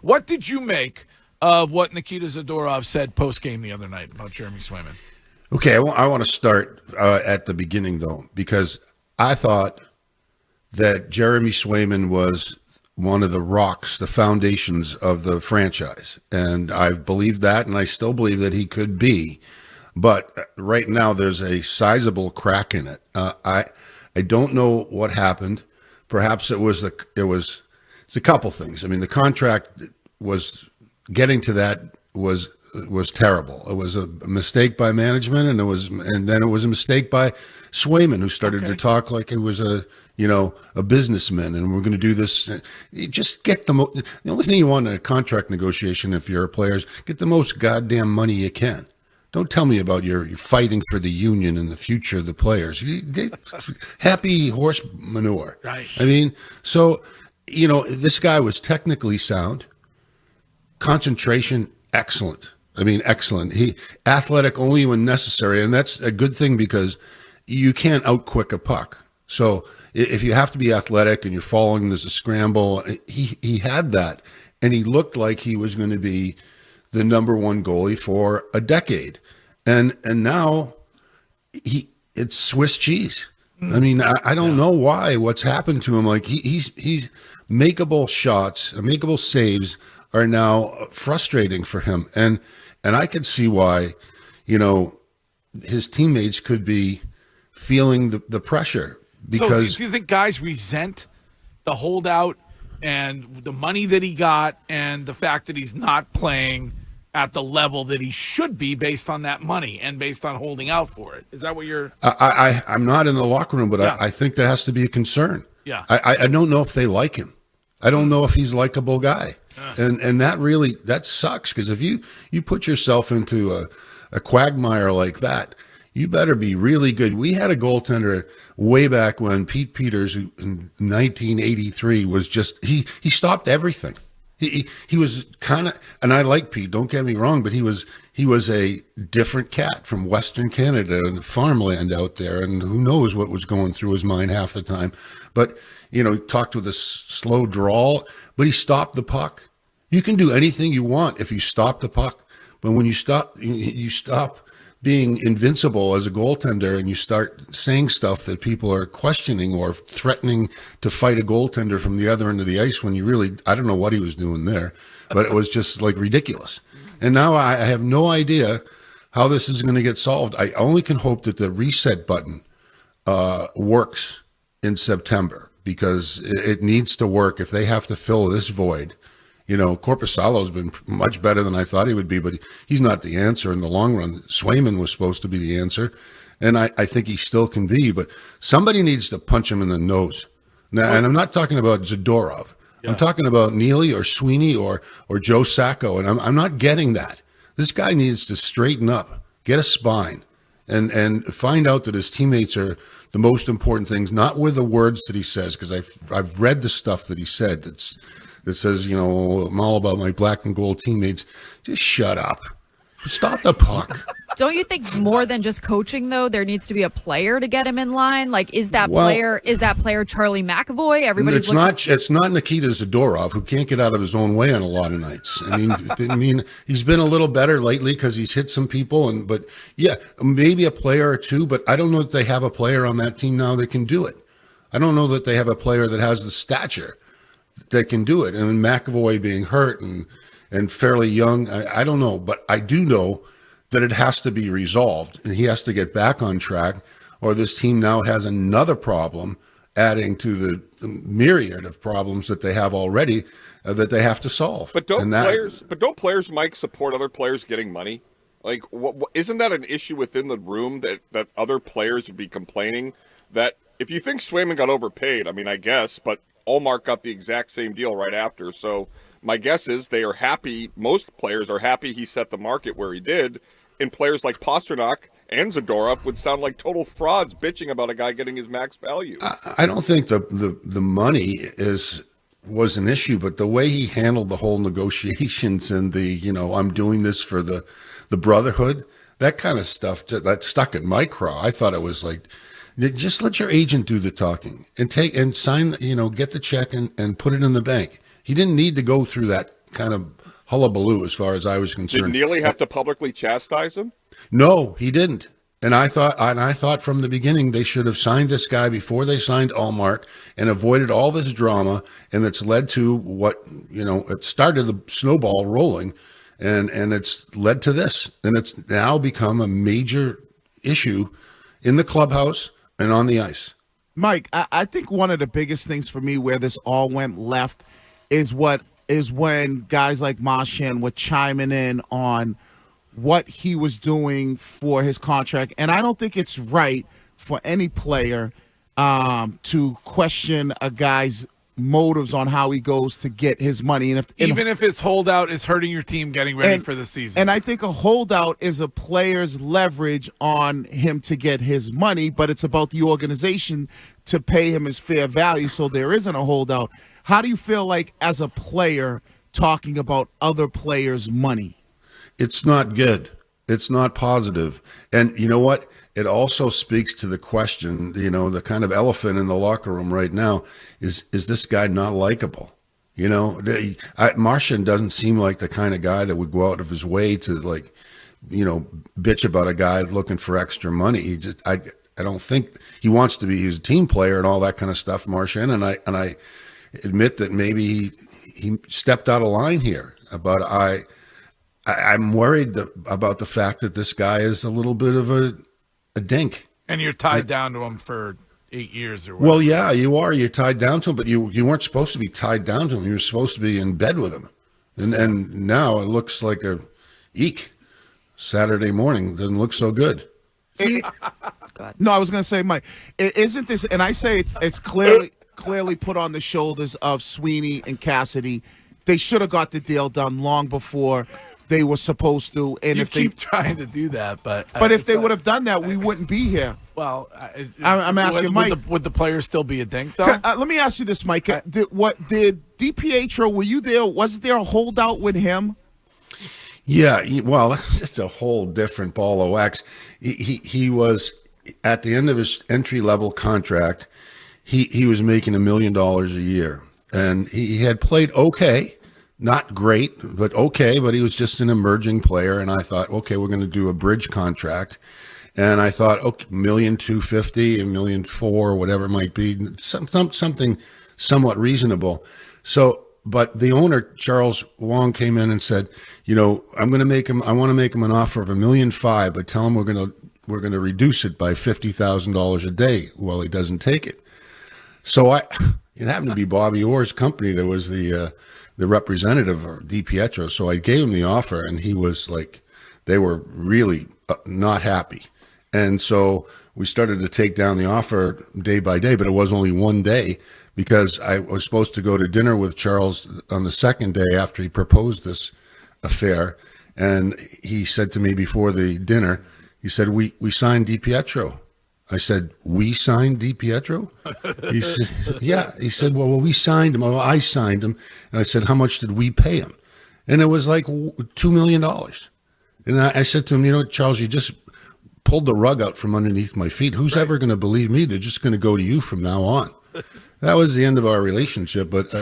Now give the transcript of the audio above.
What did you make of what Nikita Zadorov said post-game the other night about Jeremy Swayman? Okay, I want to start at the beginning, though, because I thought that Jeremy Swayman was one of the rocks, the foundations of the franchise. And I've believed that, and I still believe that he could be. But right now, there's a sizable crack in it. I don't know what happened. Perhaps it's a couple things. I mean, the contract was getting to that was terrible. It was a mistake by management, and then it was a mistake by Swayman, who started to talk like he was a businessman, and we're going to do this. You just get the only thing you want in a contract negotiation, if you're a player, is get the most goddamn money you can. Don't tell me about you're fighting for the union and the future of the players. You get happy horse manure. Right. I mean, so, this guy was technically sound. Concentration, excellent. I mean, excellent. He athletic only when necessary, and that's a good thing because you can't outquick a puck. So if you have to be athletic and you're falling, there's a scramble. He had that, and he looked like he was going to be the number one goalie for a decade, and now it's Swiss cheese. I mean, I don't know what's happened to him. Like he's makeable shots, makeable saves are now frustrating for him, and I can see why, his teammates could be feeling the pressure because. So do you think guys resent the holdout and the money that he got and the fact that he's not playing at the level that he should be based on that money and based on holding out for it? Is that what you're... I'm not in the locker room, but Yeah. I think there has to be a concern. Yeah. I don't know if they like him. I don't know if he's a likable guy. And that sucks, because if you put yourself into a quagmire like that, you better be really good. We had a goaltender way back when, Pete Peters, who in 1983 was just, he stopped everything. He was kind of, and I like Pete, don't get me wrong, but he was a different cat from Western Canada and farmland out there, and who knows what was going through his mind half the time. But, he talked with a slow drawl, but he stopped the puck. You can do anything you want if you stop the puck, but when you stop being invincible as a goaltender and you start saying stuff that people are questioning or threatening to fight a goaltender from the other end of the ice when you really, I don't know what he was doing there, but it was just like ridiculous. And now I have no idea how this is going to get solved. I only can hope that the reset button works in September, because it needs to work if they have to fill this void. Korpisalo's been much better than I thought he would be, but he's not the answer in the long run. Swayman was supposed to be the answer, and I think he still can be, but somebody needs to punch him in the nose. Now, and I'm not talking about Zadorov. Yeah. I'm talking about Neely or Sweeney or Joe Sacco, and I'm not getting that. This guy needs to straighten up, get a spine, and find out that his teammates are the most important things, not with the words that he says, because I've read the stuff that he said that says, I'm all about my black and gold teammates. Just shut up. Stop the puck. Don't you think more than just coaching, though, there needs to be a player to get him in line? Like, is that player Charlie McAvoy? It's not Nikita Zadorov, who can't get out of his own way on a lot of nights. I mean, he's been a little better lately because he's hit some people, but yeah, maybe a player or two, but I don't know that they have a player on that team now that can do it. I don't know that they have a player that has the stature that can do it. And McAvoy being hurt and fairly young, I don't know, but I do know that it has to be resolved, and he has to get back on track, or this team now has another problem adding to the myriad of problems that they have already that they have to solve. But don't players, Mike, support other players getting money? Like, isn't that an issue within the room that other players would be complaining that if you think Swayman got overpaid, I mean, I guess, but Allmark got the exact same deal right after. So my guess is they are happy. Most players are happy he set the market where he did. And players like Pasternak and Zadorov would sound like total frauds bitching about a guy getting his max value. I don't think the money was an issue, but the way he handled the whole negotiations and I'm doing this for the brotherhood, that kind of stuff that stuck in my craw. I thought it was like, just let your agent do the talking and sign, get the check and put it in the bank. He didn't need to go through that kind of hullabaloo as far as I was Did concerned. Neely have to publicly chastise him? No, he didn't. And I thought from the beginning they should have signed this guy before they signed Allmark and avoided all this drama, and it's led to what, it started the snowball rolling, and it's led to this. And it's now become a major issue in the clubhouse and on the ice. Mike, I think one of the biggest things for me where this all went left is when guys like Marchand were chiming in on what he was doing for his contract. And I don't think it's right for any player to question a guy's motives on how he goes to get his money. And even if his holdout is hurting your team getting ready for the season. And I think a holdout is a player's leverage on him to get his money, but it's about the organization to pay him his fair value, so there isn't a holdout. How do you feel like as a player talking about other players' money? It's not good. It's not positive. And you know what? It also speaks to the question, the kind of elephant in the locker room right now is this guy not likable? Marchand doesn't seem like the kind of guy that would go out of his way to bitch about a guy looking for extra money. I don't think he wants to be. He's a team player and all that kind of stuff, Marchand. And I admit that maybe he stepped out of line here. But I'm worried about the fact that this guy is a little bit of a dink. And you're tied down to him for 8 years or whatever. Well, yeah, you are. You're tied down to him, but you weren't supposed to be tied down to him. You were supposed to be in bed with him. And now it looks like a eek. Saturday morning doesn't look so good. No, I was going to say, Mike, isn't this, and I say it's clearly put on the shoulders of Sweeney and Cassidy. They should have got the deal done long before they were supposed to. And you if keep trying to do that, but if they would have done that, we wouldn't be here. Well, I'm asking Mike. Would the players still be a dink, though? Let me ask you this, Mike. Did DiPietro, were you there? Was there a holdout with him? Yeah, well, it's a whole different ball of wax. He was at the end of his entry-level contract. He was making $1 million a year, and he had played okay. Not great, but okay, but he was just an emerging player, and I thought, okay, we're going to do a bridge contract. And I thought, okay, $1,250,000, $1,400,000, whatever it might be, something somewhat reasonable. So, but the owner, Charles Wong, came in and said, I want to make him an offer of $1,500,000, but tell him we're going to reduce it by $50,000 a day while he doesn't take it. So it happened to be Bobby Orr's company that was the representative of DiPietro. So I gave him the offer, and he was like, they were really not happy. And so we started to take down the offer day by day, but it was only one day because I was supposed to go to dinner with Charles on the second day after he proposed this affair. And he said to me before the dinner, he said, we signed DiPietro. I said, we signed DiPietro? He said, yeah. He said, well, we signed him. Well, I signed him. And I said, how much did we pay him? And it was like $2 million. And I said to him, Charles, you just pulled the rug out from underneath my feet. Who's ever going to believe me? They're just going to go to you from now on. That was the end of our relationship. But